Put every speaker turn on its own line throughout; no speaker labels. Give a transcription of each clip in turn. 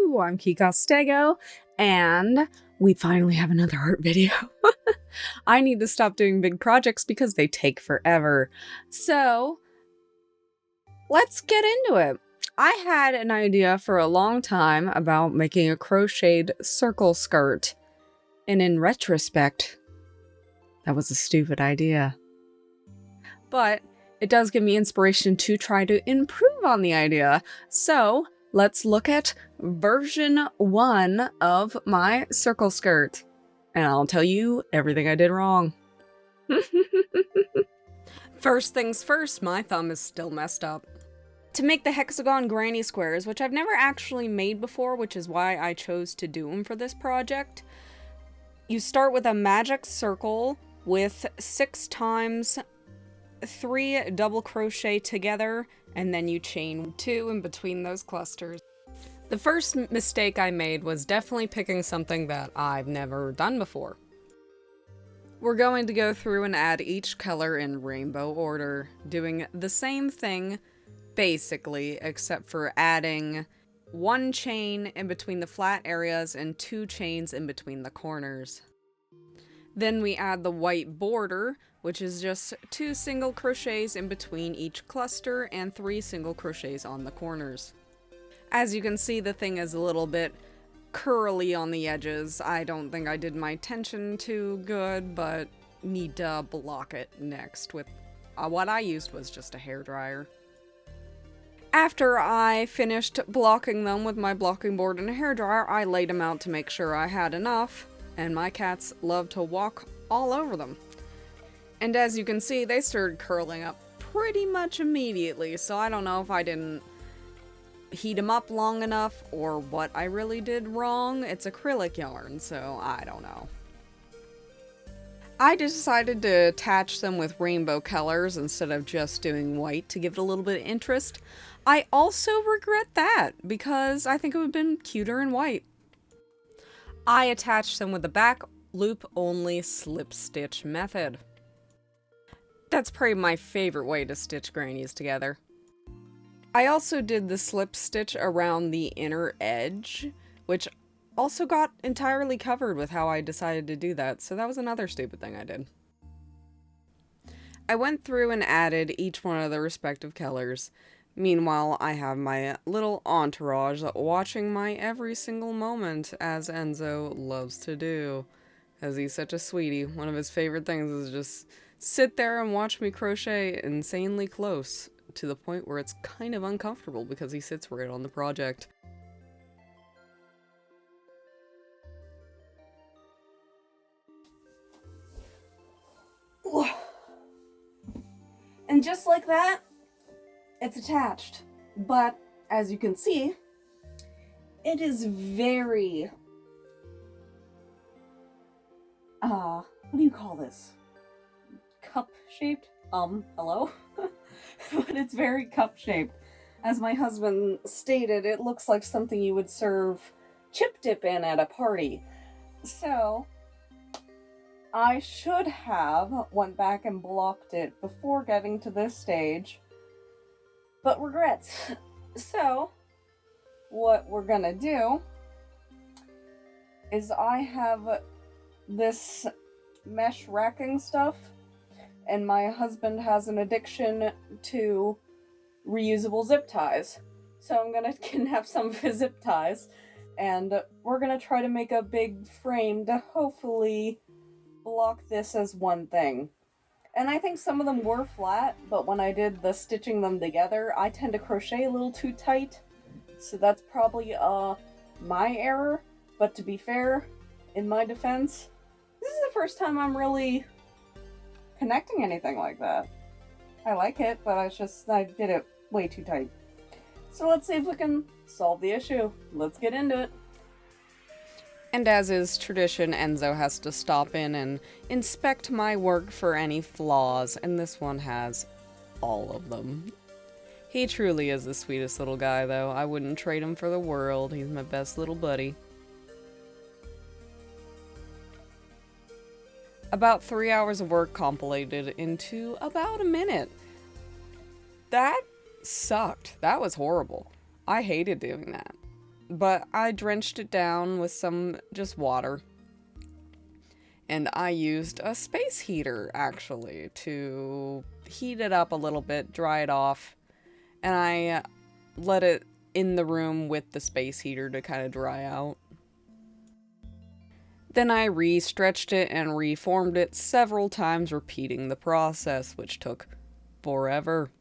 Hello, I'm Kika Stego, and we finally have another art video. I need to stop doing big projects because they take forever. So, let's get into it. I had an idea for a long time about making a crocheted circle skirt, and in retrospect, that was a stupid idea. But it does give me inspiration to try to improve on the idea. So let's look at version 1 of my circle skirt, and I'll tell you everything I did wrong. First things first, my thumb is still messed up. To make the Hexagon granny squares, which I've never actually made before, which is why I chose to do them for this project, you start with a magic circle with 6 times 3 double crochet together, and then you chain 2 in between those clusters. The first mistake I made was definitely picking something that I've never done before. We're going to go through and add each color in rainbow order, doing the same thing basically, except for adding 1 chain in between the flat areas and 2 chains in between the corners. Then we add the white border, which is just 2 single crochets in between each cluster and 3 single crochets on the corners. As you can see, the thing is a little bit curly on the edges. I don't think I did my tension too good, but need to block it next with what I used was just a hairdryer. After I finished blocking them with my blocking board and a hairdryer, I laid them out to make sure I had enough, and my cats love to walk all over them. And as you can see, they started curling up pretty much immediately, so I don't know if I didn't heat them up long enough or what I really did wrong. It's acrylic yarn, so I don't know. I decided to attach them with rainbow colors instead of just doing white to give it a little bit of interest. I also regret that because I think it would have been cuter in white. I attached them with the back loop only slip stitch method. That's probably my favorite way to stitch grannies together. I also did the slip stitch around the inner edge, which also got entirely covered with how I decided to do that, so that was another stupid thing I did. I went through and added each one of the respective colors. Meanwhile, I have my little entourage watching my every single moment, as Enzo loves to do, as he's such a sweetie. One of his favorite things is just sit there and watch me crochet insanely close, to the point where it's kind of uncomfortable because he sits right on the project. And just like that, it's attached. But as you can see, it is very, what do you call this? Cup-shaped? Hello? But it's very cup-shaped. As my husband stated, it looks like something you would serve chip dip in at a party. So, I should have went back and blocked it before getting to this stage, but regrets. So, what we're gonna do is I have this mesh racking stuff, and my husband has an addiction to reusable zip ties. So I'm gonna kidnap some of his zip ties, and we're gonna try to make a big frame to hopefully block this as one thing. And I think some of them were flat, but when I did the stitching them together, I tend to crochet a little too tight. So that's probably my error, but to be fair, in my defense, this is the first time I'm really connecting anything like that. I like it, but I did it way too tight. So let's see if we can solve the issue. Let's get into it. And as is tradition, Enzo has to stop in and inspect my work for any flaws, and this one has all of them. He truly is the sweetest little guy, though. I wouldn't trade him for the world. He's my best little buddy. About 3 hours of work compilated into about a minute. That sucked. That was horrible. I hated doing that. but I drenched it down with some just water. And I used a space heater, actually, to heat it up a little bit, dry it off. And I let it in the room with the space heater to kind of dry out. Then I re-stretched it and reformed it several times, repeating the process, which took forever.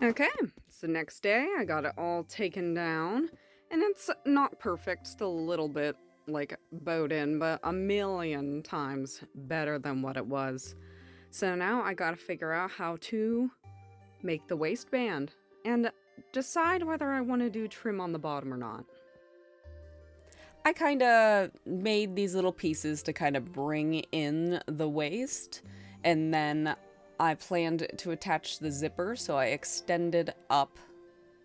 Okay, it's the next day. I got it all taken down, and it's not perfect, still a little bit like bowed in, but a million times better than what it was. So now I gotta figure out how to make the waistband and decide whether I want to do trim on the bottom or not. I kind of made these little pieces to kind of bring in the waist, and then I planned to attach the zipper, so I extended up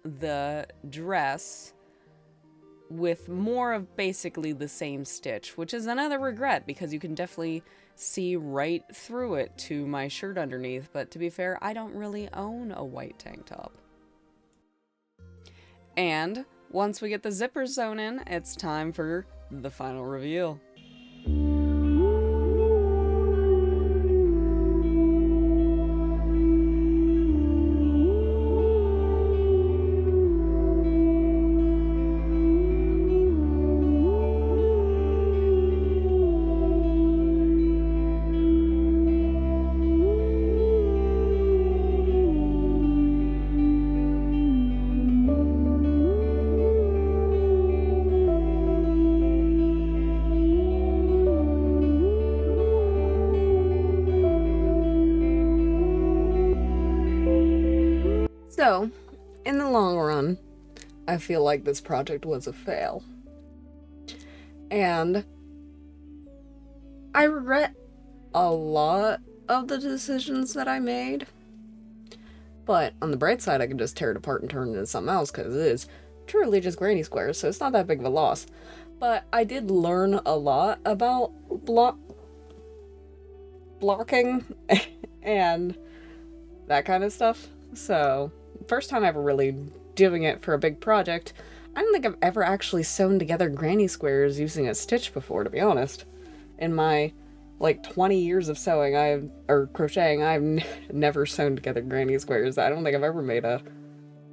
the dress with more of basically the same stitch, which is another regret because you can definitely see right through it to my shirt underneath, but to be fair, I don't really own a white tank top. And once we get the zipper sewn in, it's time for the final reveal. So, in the long run, I feel like this project was a fail. And I regret a lot of the decisions that I made. But on the bright side, I can just tear it apart and turn it into something else because it is truly just granny squares, so it's not that big of a loss. But I did learn a lot about blocking and that kind of stuff. So, first time ever really doing it for a big project. I don't think I've ever actually sewn together granny squares using a stitch before, to be honest. In my, 20 years of sewing, or crocheting, I've never sewn together granny squares. I don't think I've ever made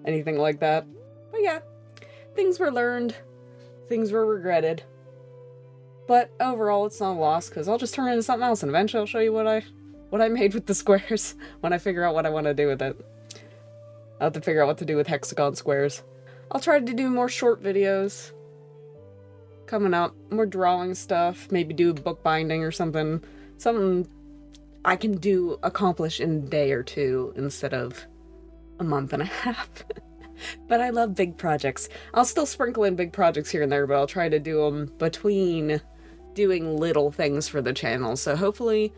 anything like that. But yeah, things were learned, things were regretted. But overall, it's not a loss, because I'll just turn it into something else, and eventually I'll show you what I made with the squares when I figure out what I want to do with it. I'll have to figure out what to do with hexagon squares. I'll try to do more short videos coming up, more drawing stuff, maybe do a book binding or something I can accomplish in a day or two instead of a month and a half. But I love big projects. I'll still sprinkle in big projects here and there, but I'll try to do them between doing little things for the channel. So hopefully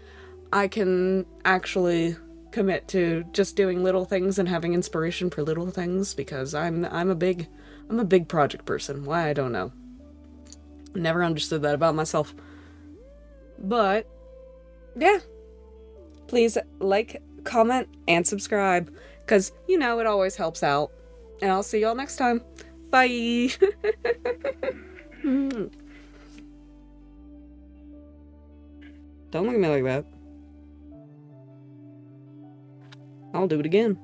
I can actually commit to just doing little things and having inspiration for little things, because I'm a big project person. Why, I don't know. Never understood that about myself. But yeah, please like, comment, and subscribe, because it always helps out. And I'll see y'all next time. Bye. Don't look at me like that. I'll do it again.